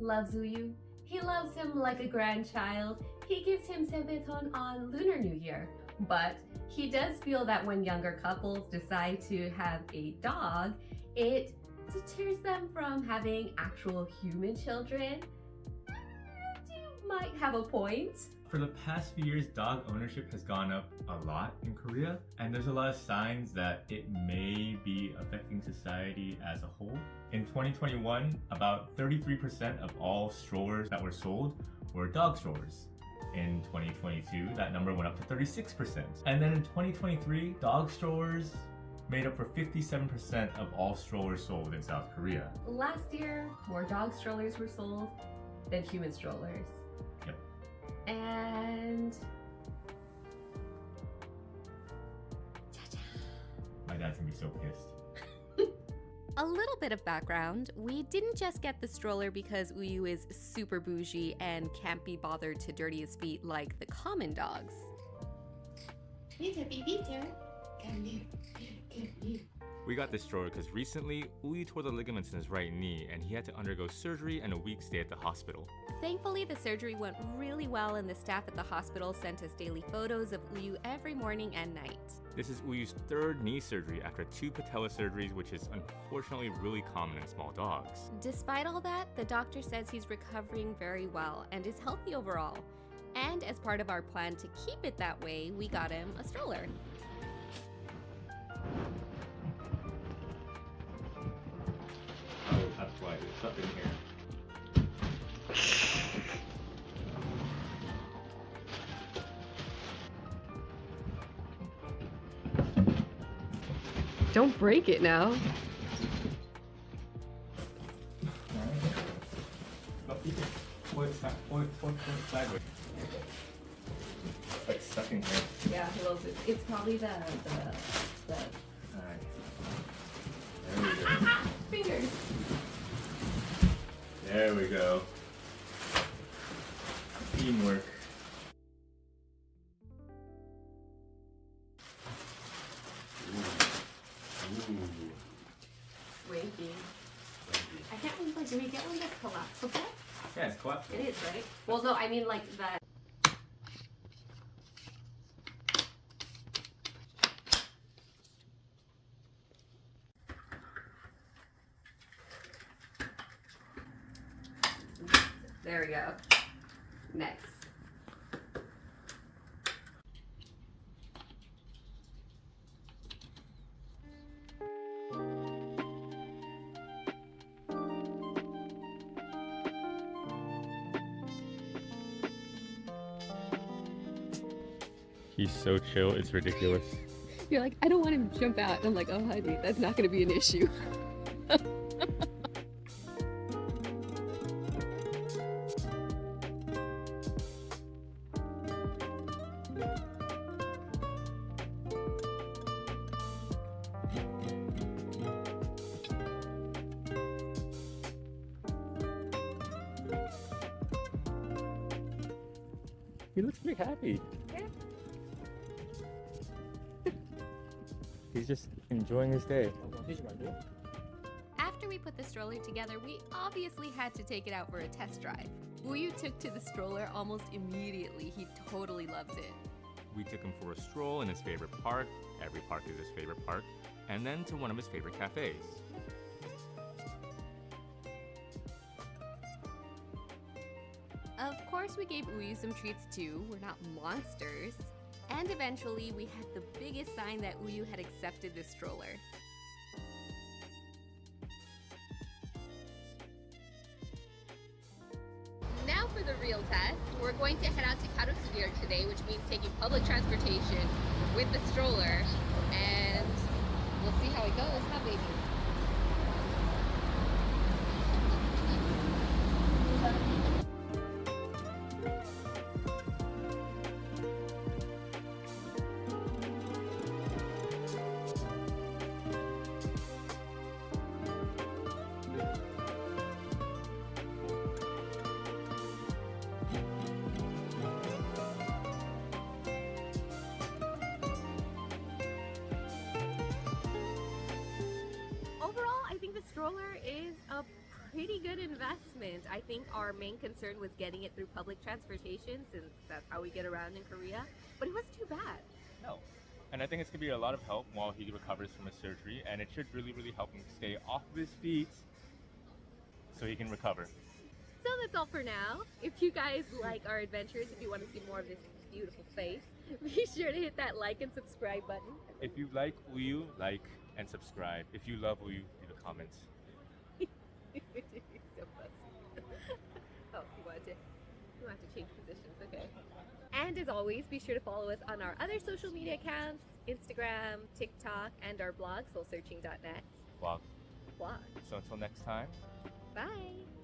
loves Uyu. He loves him like a grandchild. He gives him sebeton on Lunar New Year. But he does feel that when younger couples decide to have a dog, it deters them from having actual human children. You might have a point. For the past few years, dog ownership has gone up a lot in Korea, and there's a lot of signs that it may be affecting society as a whole. In 2021, about 33% of all strollers that were sold were dog strollers. In 2022, that number went up to 36%. And then in 2023, dog strollers made up for 57% of all strollers sold in South Korea. Last year, more dog strollers were sold than human strollers. Yep. And My dad's gonna be so pissed. A little bit of background, we didn't just get the stroller because Uyu is super bougie and can't be bothered to dirty his feet like the common dogs. Peter, Peter, come here, come here. We got this stroller because recently, Uyu tore the ligaments in his right knee and he had to undergo surgery and a week stay at the hospital. Thankfully, the surgery went really well and the staff at the hospital sent us daily photos of Uyu every morning and night. This is Uyu's third knee surgery after 2 patella surgeries, which is unfortunately really common in small dogs. Despite all that, the doctor says he's recovering very well and is healthy overall. And as part of our plan to keep it that way, we got him a stroller. Oh, that's why there's stuff in here. don't break it now. Point sideways. It's like stuck in here. Yeah, he loves it. It's probably the Alright. There we go. fingers. There we go. Teamwork. Ooh. Swanky. I can't remember, do we get one that's collapsible? Yeah, it's collapsible. It is, right? Well, no, I mean like that. There we go. Next. He's so chill, it's ridiculous. You're like, I don't want him to jump out. And I'm like, oh, honey, that's not going to be an issue. He looks pretty happy. Yeah. He's just enjoying his day. After we put the stroller together, we obviously had to take it out for a test drive. Uyu took to the stroller almost immediately. He totally loves it. We took him for a stroll in his favorite park. Every park is his favorite park. And then to one of his favorite cafes. Of course, we gave Uyu some treats too. We're not monsters. And eventually, we had the biggest sign that Uyu had accepted the stroller. Now for the real test. We're going to head out to Karusugir today, which means taking public transportation with the stroller. And we'll see how it goes, huh, baby? Overall, I think the stroller is a pretty pretty good investment. I think our main concern was getting it through public transportation, since that's how we get around in Korea. But it wasn't too bad. No. And I think it's going to be a lot of help while he recovers from his surgery, and it should really, really help him stay off of his feet so he can recover. So that's all for now. If you guys like our adventures, if you want to see more of this beautiful face, be sure to hit that like and subscribe button. If you like Uyu, like and subscribe. If you love Uyu, leave a comment. So fussy. Oh, you want to change positions, okay. And as always, be sure to follow us on our other social media accounts, Instagram, TikTok, and our blog, soulsearching.net. Blog. Blog. So until next time. Bye.